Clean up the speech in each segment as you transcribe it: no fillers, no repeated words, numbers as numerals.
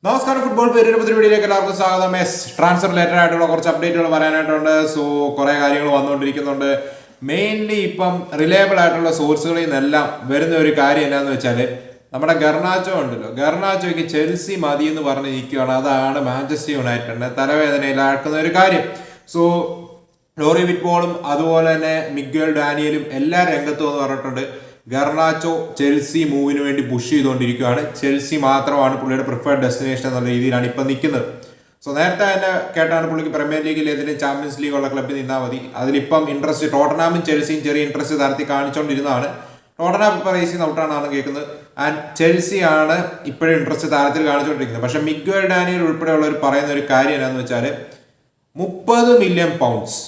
നമസ്കാരം. ഫുട്ബോൾ പേരിന്റെ പുതിയ വീഡിയോയിലേക്ക് എല്ലാവർക്കും സ്വാഗതം. ട്രാൻസ്ഫർ റിലേറ്റഡ് ആയിട്ടുള്ള കുറച്ച് അപ്ഡേറ്റുകൾ പറയാനായിട്ടുണ്ട്. സോ കുറെ കാര്യങ്ങൾ വന്നുകൊണ്ടിരിക്കുന്നുണ്ട്. മെയിൻലി ഇപ്പം റിലയബിൾ ആയിട്ടുള്ള സോഴ്സുകളിൽ നിന്നെല്ലാം വരുന്ന ഒരു കാര്യം എന്നാന്ന് വെച്ചാൽ നമ്മുടെ ഗർണാച്ചോ ഉണ്ടല്ലോ, ഗർണാച്ചോയ്ക്ക് ചെൽസി മതി എന്ന് പറഞ്ഞ് നിൽക്കുകയാണ്. അതാണ് മാഞ്ചസ്റ്റർ യുണൈറ്റഡിന്റെ തലവേദനയിലാക്കുന്ന ഒരു കാര്യം. സോ ലോറി വിറ്റ്ബോളും അതുപോലെ തന്നെ മിഗ്വൽ ഡാനിയലും എല്ലാ രംഗത്തും എന്ന് പറഞ്ഞിട്ടുണ്ട്. ഗർണാച്ചോ ചെൽസി മൂവിന് വേണ്ടി പുഷ് ചെയ്തുകൊണ്ടിരിക്കുകയാണ്. ചെൽസി മാത്രമാണ് പുള്ളിയുടെ പ്രിഫേർഡ് ഡെസ്റ്റിനേഷൻ എന്നുള്ള രീതിയിലാണ് ഇപ്പം നിൽക്കുന്നത്. സോ നേരത്തെ തന്നെ കേട്ടാണ് പുള്ളിക്ക് പ്രീമിയർ ലീഗിൽ ഏതെങ്കിലും ചാമ്പ്യൻസ് ലീഗ് ഉള്ള ക്ലബ്ബിൽ നിന്നാൽ മതി. അതിലിപ്പം ഇൻട്രസ്റ്റ് ടോട്ടനാമും ചെൽസിയും ചെറിയ ഇൻട്രസ്റ്റ് നടത്തി കാണിച്ചുകൊണ്ടിരുന്നതാണ്. ടോട്ടനാം ഇപ്പോൾ റേസിംഗ് ഔട്ടാണെന്നാണ് കേൾക്കുന്നത്. ആൻഡ് ചെൽസി ആണ് ഇപ്പോഴും ഇൻട്രസ്റ്റ് താരത്തിൽ കാണിച്ചുകൊണ്ടിരിക്കുന്നത്. പക്ഷേ മിഗ്വൽ ഡാനിയൽ ഉൾപ്പെടെയുള്ളവർ പറയുന്ന ഒരു കാര്യം എന്താണെന്ന് വെച്ചാൽ 30 മില്യൺ പൗണ്ട്സ്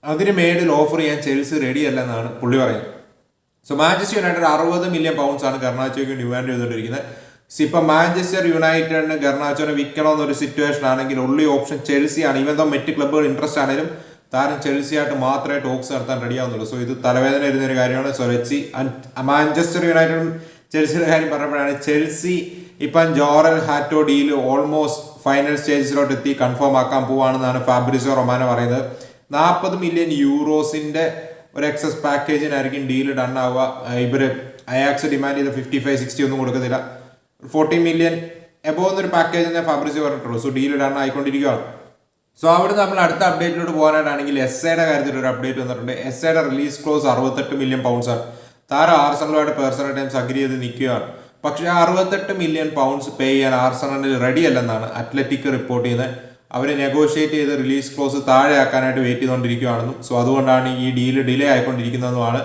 അതിന് മേളിൽ ഓഫർ ചെയ്യാൻ ചെൽസി റെഡി അല്ലെന്നാണ് പുള്ളി പറയുന്നത്. So Manchester United 60 million pounds ആണ് ഗർണാച്ചോയ്ക്ക് ഡിമാൻഡ് ചെയ്തുകൊണ്ടിരിക്കുന്നത്. ഇപ്പം മാഞ്ചസ്റ്റർ യുണൈറ്റഡിന് ഗർണാച്ചോനെ വിൽക്കണമെന്നൊരു സിറ്റുവേഷൻ ആണെങ്കിൽ ഉള്ളി ഓപ്ഷൻ ചെൽസി ആണ്. ഈവൻ ദോ മറ്റ് ക്ലബ്ബുകൾ ഇൻട്രസ്റ്റ് ആണെങ്കിലും താരം ചെൽസി ആയിട്ട് മാത്രമേ ടോക്സ് നടത്താൻ റെഡിയാവുന്നുള്ളൂ. സോ ഇത് തലവേദന ഇരുന്നൊരു കാര്യമാണ്. സോ ലെറ്റ്സ് മാഞ്ചസ്റ്റർ യുണൈറ്റഡും ചെൽസിയുടെ കാര്യം പറഞ്ഞപ്പോഴാണ് ചെൽസി ഇപ്പം ജോറൽ ഹാറ്റോ ഡീൽ ഓൾമോസ്റ്റ് ഫൈനൽ സ്റ്റേജിലോട്ട് എത്തി കൺഫേം ആക്കാൻ പോവാണെന്നാണ് ഫാബ്രിസോ റൊമാനോ പറയുന്നത്. 40 മില്യൺ യൂറോസിന്റെ ഒരു എക്സസ് പാക്കേജിനായിരിക്കും ഡീൽ ഡൺ ആവുക. ഇവര് അയാക്സ് ഡിമാൻഡ് ചെയ്ത 55-60 ഒന്നും കൊടുക്കത്തില്ല. 40 മില്യൺ എബോ എന്നൊരു പാക്കേജ് തന്നെ ഫാബ്രിസോ പറഞ്ഞിട്ടുള്ളൂ. സോ ഡീൽ ഡൺ ആയിക്കൊണ്ടിരിക്കുകയാണ്. സോ അവിടെ നമ്മൾ അടുത്ത അപ്ഡേറ്റിലോട്ട് പോകാനായിട്ടാണെങ്കിൽ എസ്സയുടെ കാര്യത്തിൽ ഒരു അപ്ഡേറ്റ് വന്നിട്ടുണ്ട്. എസ്സയുടെ റിലീസ് ക്ലോസ് 68 മില്യൺ പൗണ്ട്സ് ആണ്. താരം ആർസണലുമായിട്ട് പേഴ്സണൽ ടൈംസ് അഗ്രി ചെയ്ത് നിൽക്കുകയാണ്. പക്ഷേ 68 മില്യൺ പൗണ്ട്സ് പേ ചെയ്യാൻ ആർസണലിൽ റെഡി അല്ലെന്നാണ് അത്ലറ്റിക് റിപ്പോർട്ട് ചെയ്യുന്നത്. അവർ നെഗോഷിയേറ്റ് ചെയ്ത് റിലീസ് ക്ലോസ് താഴെയാക്കാനായിട്ട് വെയിറ്റ് ചെയ്തുകൊണ്ടിരിക്കുകയാണെന്നും സോ അതുകൊണ്ടാണ് ഈ ഡീല് ഡിലേ ആയിക്കൊണ്ടിരിക്കുന്നതെന്നുമാണ്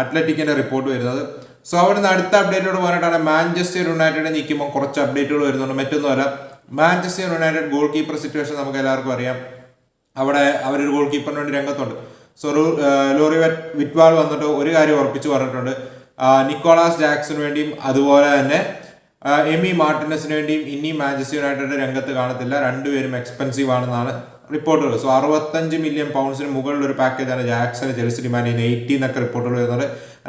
അത്ലറ്റിക്കിന്റെ റിപ്പോർട്ട് വരുന്നത്. സോ അവിടെ നിന്ന് അടുത്ത അപ്ഡേറ്റോട് പോകാനായിട്ടാണ് മാഞ്ചസ്റ്റർ യുണൈറ്റഡ് നിൽക്കുമ്പോൾ കുറച്ച് അപ്ഡേറ്റുകൾ വരുന്നുണ്ട്. മറ്റൊന്നുമല്ല, Manchester United goal keeper situation നമുക്ക് എല്ലാവർക്കും അറിയാം. അവിടെ അവരൊരു ഗോൾ കീപ്പറിന് വേണ്ടി രംഗത്തുണ്ട്. സോ ലോറി വിറ്റ്വാൾ വന്നിട്ട് ഒരു കാര്യം ഉറപ്പിച്ച് പറഞ്ഞിട്ടുണ്ട്. നിക്കോളാസ് ജാക്സന് വേണ്ടിയും അതുപോലെ തന്നെ എമി മാർട്ടിനസിന് വേണ്ടിയും ഇനി മാഞ്ചസ്റ്റർ യുണൈറ്റഡ് രംഗത്ത് കാണത്തില്ല. രണ്ടുപേരും എക്സ്പെൻസീവ് ആണെന്നാണ് റിപ്പോർട്ടുകൾ. സോ 65 മില്യൺ പൗണ്ട്സിന് മുകളിൽ ഒരു പാക്കേജാണ് ജാക്സന് ചെൽസി ഡിമാൻഡ് ചെയ്യുന്നത്. 80 എന്നൊക്കെ റിപ്പോർട്ടുകൾ വരുന്നത്.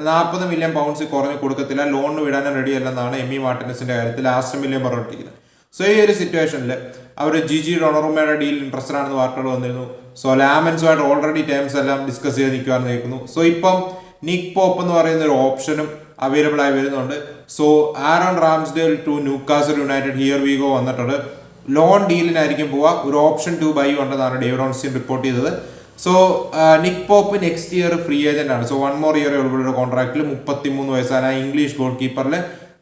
40 മില്യൺ പൗണ്ട്സ് കുറഞ്ഞ് കൊടുക്കത്തില്ല. ലോണിന് വിടാനും റെഡി അല്ലെന്നാണ് എമി മാർട്ടിനസിന്റെ കാര്യത്തിൽ 1 മില്യൺ പറഞ്ഞിരിക്കുന്നത്. സോ ഈ ഒരു സിറ്റുവേഷനിൽ അവർ ജിജി ഡൊണറുമയുടെ ഡീൽ ഇൻട്രസ്റ്റഡ് ആണെന്ന് വാർത്തകൾ വന്നിരുന്നു. സോ ലാമൻസുമായിട്ട് ഓൾറെഡി ടേംസ് എല്ലാം ഡിസ്കസ് ചെയ്ത് നിൽക്കുവാന്ന് കേൾക്കുന്നു. സോ ഇപ്പം നിക് പോപ്പ് എന്ന് പറയുന്ന ഒരു ഓപ്ഷനും അവൈലബിൾ ആയി വരുന്നുണ്ട്. So Aaron Ramsdale to Newcastle United here we go വന്നിട്ടുണ്ട്. ലോൺ ഡീലിനായിരിക്കും പോവുക. ഒരു ഓപ്ഷൻ ടു ബൈ ഉണ്ടെന്നാണ് ഡേവിഡ് ഓൺസ്റ്റീൻ റിപ്പോർട്ട് ചെയ്തത്. So Nick Pope next year free agent ആണ്. സോ 1 more ഇയർ ഉൾപ്പെടെ കോൺട്രാക്റ്റിൽ 33 വയസ്സായ ഇംഗ്ലീഷ് ഗോൾ കീപ്പറിൽ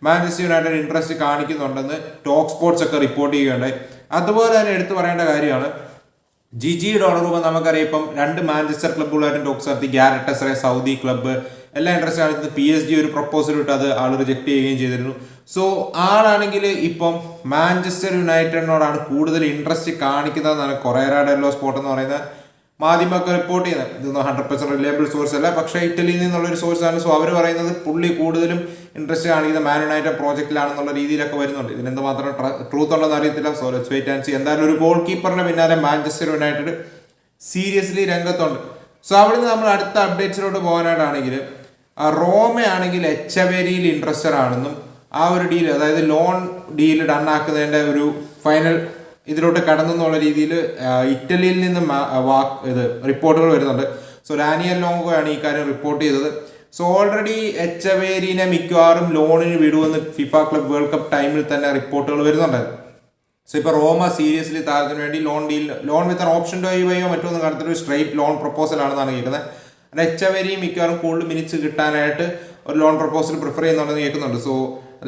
മാഞ്ചസ്റ്റർ യുണൈറ്റഡ് ഇൻട്രസ്റ്റ് കാണിക്കുന്നുണ്ടെന്ന് ടോക്ക് സ്പോർട്സ് ഒക്കെ റിപ്പോർട്ട് ചെയ്യുകയുണ്ടായി. അതുപോലെ തന്നെ എടുത്തു പറയേണ്ട കാര്യമാണ് ജിജി ഡൊണറുമ. നമുക്കറിയാം ഇപ്പം 2 മാഞ്ചസ്റ്റർ ക്ലബ്ബുകളായിട്ടും ടോക്സ് നടത്തി. ഗ്യാരറ്റസറെ സൗദി ക്ലബ്ബ് എല്ലാം ഇൻട്രസ്റ്റ് കാണിച്ചത്. PSG ഒരു പ്രപ്പോസൽ ഇട്ട് അത് ആൾ റിജക്ട് ചെയ്യുകയും ചെയ്തിരുന്നു. സോ ആളാണെങ്കിൽ ഇപ്പം മാഞ്ചസ്റ്റർ യുണൈറ്റഡിനോടാണ് കൂടുതൽ ഇൻട്രസ്റ്റ് കാണിക്കുന്നതെന്നാണ് കൊറേറ ഡെല്ലോ സ്പോർട്ട് എന്ന് പറയുന്ന മാധ്യമമൊക്കെ റിപ്പോർട്ട് ചെയ്യുന്നത്. ഇതൊന്നും 100% റിലയബിൾ സോഴ്സ് അല്ല, പക്ഷേ ഇറ്റലിയിൽ നിന്നുള്ളൊരു സോഴ്സാണ്. സോ അവർ പറയുന്നത് പുള്ളി കൂടുതലും ഇൻട്രസ്റ്റ് കാണിക്കുന്നത് മാൻ യുണൈറ്റഡ് പ്രോജക്റ്റിലാണെന്നുള്ള രീതിയിലൊക്കെ വരുന്നുണ്ട്. ഇതിനെന്ത് മാത്രം ട്രൂത്ത് ഉണ്ടെന്ന് അറിയത്തില്ല. So let's wait and see. എന്തായാലും ഒരു ഗോൾ കീപ്പറിന്റെ പിന്നാലെ മാഞ്ചസ്റ്റർ യുണൈറ്റഡ് സീരിയസ്ലി രംഗത്തുണ്ട്. സോ അവിടെ നിന്ന് നമ്മൾ അടുത്ത അപ്ഡേറ്റ്സിലോട്ട് പോകാനായിട്ടാണെങ്കിൽ റോമയാണെങ്കിൽ എച്ചവേരിയിൽ ഇൻട്രസ്റ്റഡ് ആണെന്നും ആ ഒരു ഡീൽ, അതായത് ലോൺ ഡീൽ ഡൺ ആക്കുന്നതിൻ്റെ ഒരു ഫൈനൽ ഇതിലോട്ട് കടന്നെന്നുള്ള രീതിയിൽ ഇറ്റലിയിൽ നിന്ന് ഇത് റിപ്പോർട്ടുകൾ വരുന്നുണ്ട്. സോ ഡാനിയൽ ലോങ്കോയാണ് ഈ കാര്യം റിപ്പോർട്ട് ചെയ്തത്. സോ ഓൾറെഡി എച്ചവേരിനെ മിക്കവാറും ലോണിന് വിടുമെന്ന് ഫിഫ ക്ലബ് വേൾഡ് കപ്പ് ടൈമിൽ തന്നെ റിപ്പോർട്ടുകൾ വരുന്നുണ്ടായിരുന്നു. സോ ഇപ്പോൾ റോമ സീരിയസ്ലി താരത്തിന് വേണ്ടി ലോൺ വിത്ത് ഓപ്ഷൻ ടു ബൈയോ മറ്റൊന്നും കാണത്തില്ല, ഒരു സ്ട്രൈറ്റ് ലോൺ പ്രപ്പോസൽ ആണെന്നാണ് കേൾക്കുന്നത്. എച്ചവേരിയും മിക്കവാറും കൂടുതൽ മിനിറ്റ്സ് കിട്ടാനായിട്ട് ഒരു ലോൺ പ്രപ്പോസൽ പ്രിഫർ ചെയ്യുന്നുണ്ടെന്ന് കേൾക്കുന്നുണ്ട്. So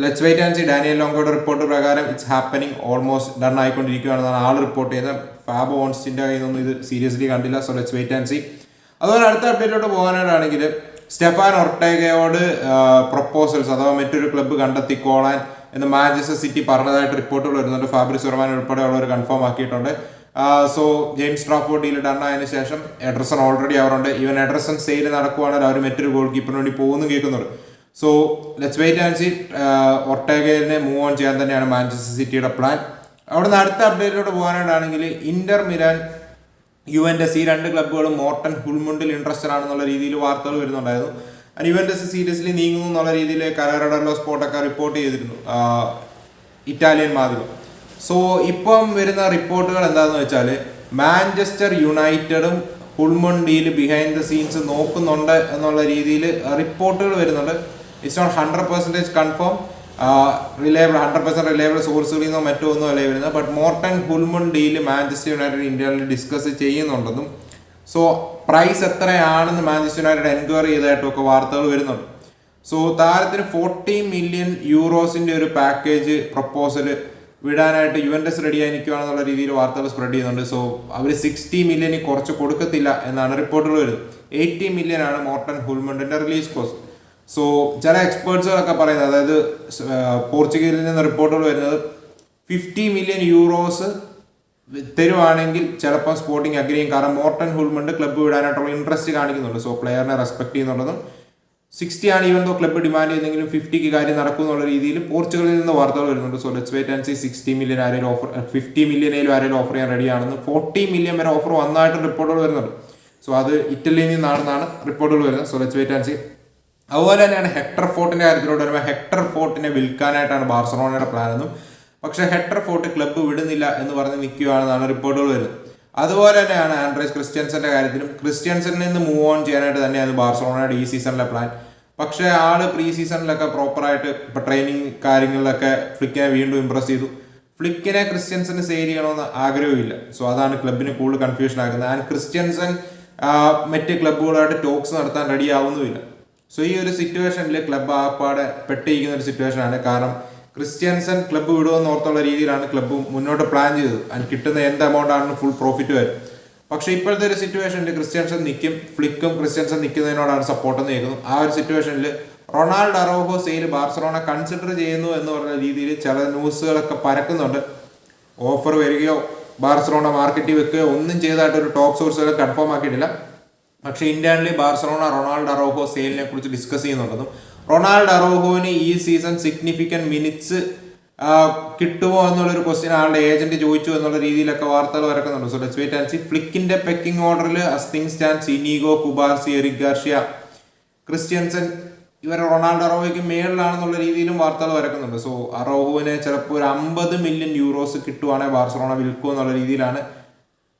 let's wait and see. Daniel ലോങ്കോയുടെ റിപ്പോർട്ട് പ്രകാരം ഇറ്റ്സ് ഹാപ്പനിങ്, ഓൾമോസ്റ്റ് ഡൺ ആയിക്കൊണ്ടിരിക്കുകയാണെന്നാണ് ആൾ റിപ്പോർട്ട് ചെയ്യുന്നത്. ഫാബോ ഓൺസ്റ്റിൻ്റെ കയ്യിൽ നിന്നൊന്നും ഇത് സീരിയസ്ലി കണ്ടില്ല. So let's wait and see. അതുപോലെ അടുത്ത അപ്ഡേറ്റിലോട്ട് പോകാനായിട്ടാണെങ്കിൽ സ്റ്റെഫാൻ ഒർട്ടേഗയോട് പ്രപ്പോസൽസ് അഥവാ മറ്റൊരു ക്ലബ്ബ് കണ്ടെത്തിക്കോളാൻ എന്ന് മാഞ്ചസ്റ്റർ സിറ്റി പറഞ്ഞതായിട്ട് റിപ്പോർട്ടുകൾ വരുന്നുണ്ട്. ഫാബ്രിസ് റൊമാനോ ഉൾപ്പെടെയുള്ളവർ കൺഫേം ആക്കിയിട്ടുണ്ട്. So James Trafford deal done ആയതിനു ശേഷം എഡർസൺ ഓൾറെഡി അവരുണ്ട്. ഈവൻ എഡർസൺ സെയിൽ നടക്കുവാണെങ്കിൽ അവർ മറ്റൊരു ഗോൾ കീപ്പറിന് വേണ്ടി പോകുന്നു കേൾക്കുന്നുണ്ട്. So let's wait and see. ഒർട്ടേഗയെ മൂവ് ഓൺ ചെയ്യാൻ തന്നെയാണ് മാഞ്ചസ്റ്റർ സിറ്റിയുടെ പ്ലാൻ. അവിടെ നിന്ന് അടുത്ത അപ്ഡേറ്റിലോട്ട് പോകാനായിട്ടാണെങ്കിൽ ഇന്റർ മിലാൻ യുവന്റസ് ഈ 2 ക്ലബ്ബുകളും മോർട്ടൻ ഹുൾമുണ്ടിൽ ഇൻട്രസ്റ്റഡ് ആണെന്നുള്ള രീതിയിൽ വാർത്തകൾ വരുന്നുണ്ടായിരുന്നു. യുവന്റസ് സീരിയസ്ലി നീങ്ങുന്നു എന്നുള്ള രീതിയിൽ കരേറ ഡെല്ലോ സ്പോർട്ടൊക്കെ റിപ്പോർട്ട് ചെയ്തിരുന്നു ഇറ്റാലിയൻ മാധ്യമം. സോ ഇപ്പം വരുന്ന റിപ്പോർട്ടുകൾ എന്താണെന്ന് വെച്ചാൽ മാഞ്ചസ്റ്റർ യുണൈറ്റഡും ഹുൾമണ്ടിയിൽ ബിഹൈൻഡ് ദ സീൻസ് നോക്കുന്നുണ്ട് എന്നുള്ള രീതിയിൽ റിപ്പോർട്ടുകൾ വരുന്നുണ്ട്. It's not 100% confirm, reliable 100% reliable സോഴ്സുകളിൽ നിന്നോ മറ്റോ ഒന്നും അല്ലേ വരുന്നത്. ബട്ട് മോർട്ടൻ ഹുൾമണ്ടിയിൽ മാഞ്ചസ്റ്റർ യുണൈറ്റഡ് ഇന്ത്യയിൽ ഡിസ്കസ് ചെയ്യുന്നുണ്ടെന്നും സോ പ്രൈസ് എത്രയാണെന്ന് മാഞ്ചസ്റ്റർ യുണൈറ്റഡ് എൻക്വയറി ചെയ്തതായിട്ടൊക്കെ വാർത്തകൾ വരുന്നുണ്ട്. സോ താരത്തിന് 40 മില്യൺ യൂറോസിന്റെ ഒരു പാക്കേജ് പ്രപ്പോസൽ വിടാനായിട്ട് യുവന്റസ് റെഡിയായി നിൽക്കുകയാണെന്നുള്ള രീതിയിൽ വാർത്തകൾ സ്പ്രെഡ് ചെയ്യുന്നുണ്ട്. സോ അവർ 60 മില്യന് കുറച്ച് കൊടുക്കത്തില്ല എന്നാണ് റിപ്പോർട്ടുകൾ വരുന്നത്. 80 മില്യൺ ആണ് മോർട്ടൻ ഹുൾമണ്ടിന്റെ റിലീസ് കോസ്റ്റ്. സോ ചില എക്സ്പേർട്സുകളൊക്കെ പറയുന്നത്, അതായത് പോർച്ചുഗലിൽ നിന്ന് റിപ്പോർട്ടുകൾ വരുന്നത് 50 മില്യൺ യൂറോസ് തരുവാണെങ്കിൽ ചിലപ്പോൾ സ്പോർട്ടിംഗ് അഗ്രി ചെയ്യും. കാരണം മോർട്ടൻ ഹുൾമണ്ട് ക്ലബ്ബ് വിടാനായിട്ടുള്ള ഇൻട്രസ്റ്റ് കാണിക്കുന്നുണ്ട്. സോ പ്ലെയറിനെ റെസ്പെക്ട് ചെയ്യുന്നുള്ളതും 60 ആണ് ഈവൻ ദോ ക്ലബ്ബ് ഡിമാൻഡ് ചെയ്തെങ്കിലും 50 കാര്യം നടക്കും എന്നുള്ള രീതിയിൽ പോർച്ചുഗലിൽ നിന്ന് വാർത്തകൾ വരുന്നുണ്ട്. So let's wait and see 60 million ആരെങ്കിലും ഓഫർ 50 മില്യണേലും ആരെങ്കിലും ഓഫർ ചെയ്യാൻ റെഡിയാണെന്ന്. 40 മില്യൺ വരെ ഓഫർ വന്നതായിട്ട് റിപ്പോർട്ടുകൾ വരുന്നുണ്ട്. സോ അത് ഇറ്റലിയിൽ നിന്നാണെന്നാണ് റിപ്പോർട്ടുകൾ വരുന്നത്. So let's wait and see. അതുപോലെ തന്നെയാണ് ഹെക്ടർ ഫോർട്ടിന്റെ കാര്യത്തിലോട്ട് വരുമ്പോൾ ഹെക്ടർ ഫോർട്ടിനെ വിൽക്കാനായിട്ടാണ് ബാർസലോണയുടെ പ്ലാൻ എന്നും, പക്ഷേ ഹെക്ടർ ഫോർട്ട് ക്ലബ്ബ് വിടുന്നില്ല എന്ന് പറഞ്ഞ് നിൽക്കുകയാണെന്നാണ് റിപ്പോർട്ടുകൾ വരുന്നത്. അതുപോലെ തന്നെയാണ് ആൻഡ്രേസ് ക്രിസ്ത്യൻസന്റെ കാര്യത്തിലും. ക്രിസ്ത്യൻസനിൽ നിന്ന് മൂവ് ഓൺ ചെയ്യാനായിട്ട് തന്നെയാണ് ബാർസലോണയുടെ ഈ സീസണിലെ പ്ലാൻ. പക്ഷേ ആള് പ്രീ സീസണിലൊക്കെ പ്രോപ്പറായിട്ട് ഇപ്പൊ ട്രെയിനിങ് കാര്യങ്ങളിലൊക്കെ ഫ്ലിക്കിനെ വീണ്ടും ഇംപ്രസ് ചെയ്തു. ഫ്ലിക്കിനെ ക്രിസ്ത്യൻസന് സെയിൽ ചെയ്യണമെന്ന് ആഗ്രഹമില്ല. സോ അതാണ് ക്ലബിന് കൂടുതൽ കൺഫ്യൂഷൻ ആക്കുന്നത്. ആൻഡ് ക്രിസ്ത്യൻസൻ മറ്റ് ക്ലബ്ബുകളായിട്ട് ടോക്സ് നടത്താൻ റെഡി ആവുന്നുമില്ല. സോ ഈ ഒരു സിറ്റുവേഷനിൽ ക്ലബ്ബ് ആപ്പാടെ പെട്ടിരിക്കുന്ന ഒരു സിറ്റുവേഷനാണ്. കാരണം ക്രിസ്ത്യൻസൻ ക്ലബ്ബ് വിടുമെന്ന് ഓർത്തുള്ള രീതിയിലാണ് ക്ലബ്ബ് മുന്നോട്ട് പ്ലാൻ ചെയ്തത്. അതിന് കിട്ടുന്ന എന്ത് എമൗണ്ട് ആണെന്ന് ഫുൾ പ്രോഫിറ്റ് വരും. പക്ഷേ ഇപ്പോഴത്തെ ഒരു സിറ്റുവേഷനിൽ ക്രിസ്ത്യൻസൻ നിൽക്കും, ഫ്ലിക്കും ക്രിസ്ത്യൻസൻ നിൽക്കുന്നതിനോടാണ് സപ്പോർട്ട് എന്ന് കേൾക്കുന്നു. ആ ഒരു സിറ്റുവേഷനിൽ Ronaldo Araujo sale Barcelona consider ചെയ്യുന്നു എന്ന് പറഞ്ഞ രീതിയിൽ ചില ന്യൂസുകളൊക്കെ പരക്കുന്നുണ്ട്. ഓഫർ വരികയോ ബാർസലോണ മാർക്കറ്റിൽ വെക്കുകയോ ഒന്നും ചെയ്തതായിട്ട് ഒരു ടോപ്പ് സോഴ്സുകൾ കൺഫേം ആക്കിയിട്ടില്ല. പക്ഷേ ഇന്ത്യനിൽ ബാർസലോണ റൊണാൾഡോ അറോഹോ സെയിലിനെ കുറിച്ച് ഡിസ്കസ് ചെയ്യുന്നുണ്ടെന്നും റൊണാൾഡോ അറോഹോന് ഈ സീസൺ സിഗ്നിഫിക്കൻറ്റ് മിനിറ്റ്സ് കിട്ടുമോ എന്നുള്ളൊരു ക്വസ്റ്റ്യൻ ആളുടെ ഏജന്റ് ചോദിച്ചു എന്നുള്ള രീതിയിലൊക്കെ വാർത്തകൾ വരക്കുന്നുണ്ട്. So let's wait and see. ഫ്ലിക്കിന്റെ പെക്കിംഗ് ഓർഡറിൽ as things stands Inigo, Cubarsi, Eric Garcia, Christensen ഇവർ റൊണാൾഡോ അറോഹോയ്ക്ക് മേളിലാണെന്നുള്ള രീതിയിലും വാർത്തകൾ വരക്കുന്നുണ്ട്. സോ അറോഹോവിനെ ചിലപ്പോൾ ഒരു 50 മില്യൺ യൂറോസ് കിട്ടുവാണെങ്കിൽ ബാർസലോണ വിൽക്കും എന്നുള്ള രീതിയിലാണ്.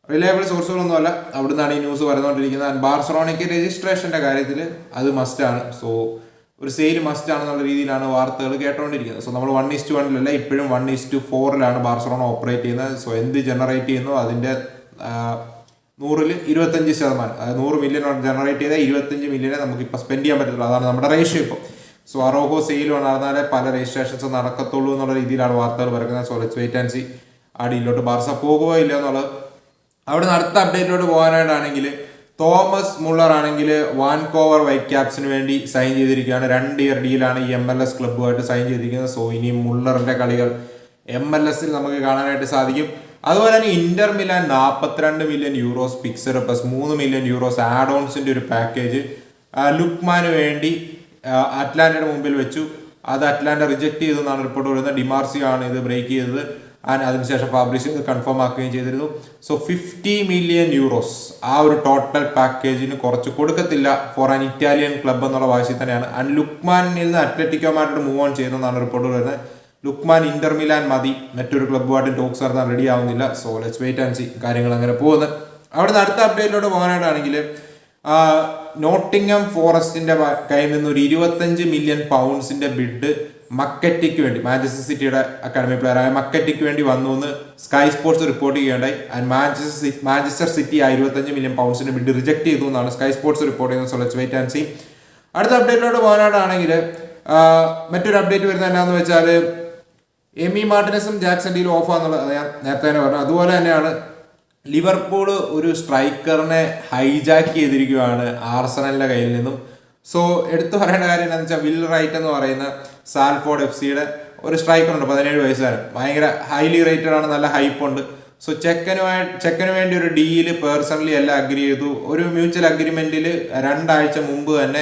റിലയബിൾ സോഴ്സുകളൊന്നുമല്ല, അവിടുന്നാണ് ഈ ന്യൂസ് വരുന്നുകൊണ്ടിരിക്കുന്നത്. ആൻഡ് ബാർസലോണയ്ക്ക് രജിസ്ട്രേഷന്റെ കാര്യത്തിൽ അത് മസ്റ്റാണ്. സോ ഒരു സെയിൽ മസ്റ്റ് ആണെന്നുള്ള രീതിയിലാണ് വാർത്തകൾ കേട്ടുകൊണ്ടിരിക്കുന്നത്. സോ നമ്മൾ 1:1 ഇപ്പോഴും 1:4 ബാർസലോണ ഓപ്പറേറ്റ് ചെയ്യുന്നത്. സോ എന്ത് ജനറേറ്റ് ചെയ്യുന്നു അതിൻ്റെ 100-ൽ 25%, അതായത് 100 മില്യൺ ജനറേറ്റ് ചെയ്താൽ 25 മില്യനെ നമുക്ക് ഇപ്പോൾ സ്പെൻഡ് ചെയ്യാൻ പറ്റത്തുള്ളൂ. അതാണ് നമ്മുടെ റേഷ്യോ ഇപ്പോൾ. സോ അറോഹോ സെയിൽ നടന്നാലേ പല രജിസ്ട്രേഷൻസ് നടക്കത്തുള്ളൂ എന്നുള്ള രീതിയിലാണ് വാർത്തകൾ പറയുന്നത്. So let's wait and see ആ ഡീലിലോട്ട് ബാർസ പോകുമോ ഇല്ല എന്നുള്ളത്. അവിടെ അടുത്ത അപ്ഡേറ്റിലോട്ട് പോകാനായിട്ടാണെങ്കിൽ തോമസ് മുള്ളർ ആണെങ്കിൽ വാൻകോവർ വൈറ്റ് ക്യാപ്സിന് വേണ്ടി സൈൻ ചെയ്തിരിക്കുകയാണ്. 2 ഇയർ ഡീലാണ് ഈ MLS ക്ലബ്ബുമായിട്ട് സൈൻ ചെയ്തിരിക്കുന്നത്. സോ ഇനി മുള്ളറിന്റെ കളികൾ MLS-ൽ നമുക്ക് കാണാനായിട്ട് സാധിക്കും. അതുപോലെ തന്നെ Inter Milan 42 million euros fixed plus 3 million euros add ഓൺസിന്റെ ഒരു പാക്കേജ് ലുക്മാന് വേണ്ടി അറ്റ്ലാന്റയുടെ മുമ്പിൽ വെച്ചു. അത് അറ്റ്ലാന്റ റിജക്ട് ചെയ്തെന്നാണ് റിപ്പോർട്ട് വരുന്നത്. ഡിമാർസിയോ ആണ് ഇത് ബ്രേക്ക് ചെയ്തത്. അതിനുശേഷം ഫാബ്രിസിയോ ഇത് കൺഫേം ആക്കുകയും ചെയ്തിരുന്നു. സോ 50 മില്യൺ യൂറോസ് ആ ഒരു ടോട്ടൽ പാക്കേജിന് കുറച്ച് കൊടുക്കത്തില്ല ഫോർ ആൻ ഇറ്റാലിയൻ ക്ലബ് എന്നുള്ള വാശി തന്നെയാണ്. ആൻഡ് ലുക്മാനിൽ നിന്ന് അത്ലറ്റിക്കോ മാഡ്രിഡ് മൂവ് ഓൺ ചെയ്യുന്നതാണ് റിപ്പോർട്ട് വരുന്നത്. ലുക്മാൻ ഇന്റർ മിലാൻ മതി, മറ്റൊരു ക്ലബ്ബുമായിട്ട് ടോക്സ് നടത്താൻ റെഡി ആവുന്നില്ല. So let's wait and see കാര്യങ്ങൾ അങ്ങനെ പോകുന്നത്. അവിടുന്ന് അടുത്ത അപ്ഡേറ്റിലോട്ട് പോകാനായിട്ടാണെങ്കിൽ നോട്ടിംഗ്ഹാം ഫോറസ്റ്റിന്റെ കയ്യിൽ നിന്ന് ഒരു 25 മില്യൺ പൗണ്ട്സിന്റെ ബിഡ് മക്കറ്റിക്ക് വേണ്ടി, മാഞ്ചസ്റ്റർ സിറ്റിയുടെ അക്കാഡമി പ്ലെയറായ മക്കറ്റിക്ക് വേണ്ടി വന്നു എന്ന് സ്കൈ സ്പോർട്സ് റിപ്പോർട്ട് ചെയ്യുകയുണ്ടായി. ആൻഡ് മാഞ്ചസ്റ്റർ സിറ്റി ആ 25 മില്യൺ പൗണ്ട്സിന്റെ ബിഡ് റിജക്ട് ചെയ്തു എന്നാണ് സ്കൈ സ്പോർട്സ് റിപ്പോർട്ട് ചെയ്യുന്നത്. So let's wait and see. അടുത്ത അപ്ഡേറ്റിലോട്ട് പോകാനായിട്ടാണെങ്കിൽ മറ്റൊരു അപ്ഡേറ്റ് വരുന്നത് എന്നാന്ന് വെച്ചാൽ എമി മാർട്ടിനസും ജാക്സൺ ഡീലും ഓഫാന്നുള്ളത് ഞാൻ നേരത്തെ തന്നെ പറഞ്ഞു. അതുപോലെ തന്നെയാണ് ലിവർപൂൾ ഒരു സ്ട്രൈക്കറിനെ ഹൈജാക്ക് ചെയ്തിരിക്കുകയാണ് ആർസണലിന്റെ കയ്യിൽ നിന്നും. സോ എടുത്തു പറയേണ്ട കാര്യം എന്താണെന്ന് വെച്ചാൽ വിൽ റൈറ്റ് എന്ന് പറയുന്ന സാൽഫോർഡ് FC-യുടെ ഒരു സ്ട്രൈക്കറുണ്ട്, 17 വയസ്സുകാരൻ. ഭയങ്കര ഹൈലി റേറ്റഡ് ആണ്, നല്ല ഹൈപ്പ് ഉണ്ട്. സോ ചെക്കന് വേണ്ടി ഒരു ഡീല് പേഴ്സണലി എല്ലാം അഗ്രി ചെയ്തു. ഒരു മ്യൂച്വൽ അഗ്രിമെന്റിൽ 2 ആഴ്ച മുമ്പ് തന്നെ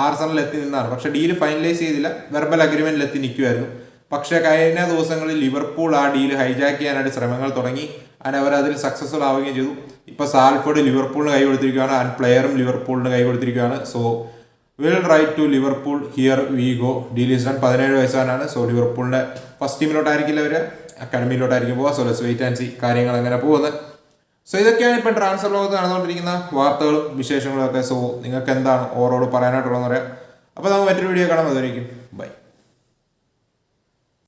ആർസണൽ എത്തി നിന്നാണ്. പക്ഷെ ഡീല് ഫൈനലൈസ് ചെയ്തില്ല, വെർബൽ അഗ്രിമെന്റിൽ എത്തി നിൽക്കുമായിരുന്നു. പക്ഷേ കഴിഞ്ഞ ദിവസങ്ങളിൽ ലിവർപൂൾ ആ ഡീല് ഹൈജാക്ക് ചെയ്യാനായിട്ട് ശ്രമങ്ങൾ തുടങ്ങി. ആൻഡ് അവർ അതിൽ സക്സസ്ഫുൾ ആവുകയും ചെയ്തു. ഇപ്പോൾ സാൽഫോർഡ് ലിവർപൂളിന് കൈ കൊടുത്തിരിക്കുകയാണ്. ആൻഡ് പ്ലെയറും ലിവർപൂളിന് കൈ കൊടുത്തിരിക്കുകയാണ്. So will right to Liverpool here we go. Deal is done. 17 വയസ്സാണ്. സോ ലിവർപൂളിന്റെ ഫസ്റ്റ് ടീമിലോട്ടായിരിക്കില്ല അവർ. അക്കാഡമിയിലോട്ടായിരിക്കും പോകുക. So let's wait and see കാര്യങ്ങൾ എങ്ങനെ പോകുന്നത്. സോ ഇതൊക്കെയാണ് ഇപ്പം ട്രാൻസ്ഫർ ലോകത്ത് നടന്നുകൊണ്ടിരിക്കുന്ന വാർത്തകളും വിശേഷങ്ങളും ഒക്കെ. സോ നിങ്ങൾക്ക് എന്താണ് ഓവറോൾ പറയാനായിട്ടുള്ളതെന്ന് പറയാം. അപ്പോൾ നമുക്ക് മറ്റൊരു വീഡിയോ കാണാം. അതുവരെയും ബൈ.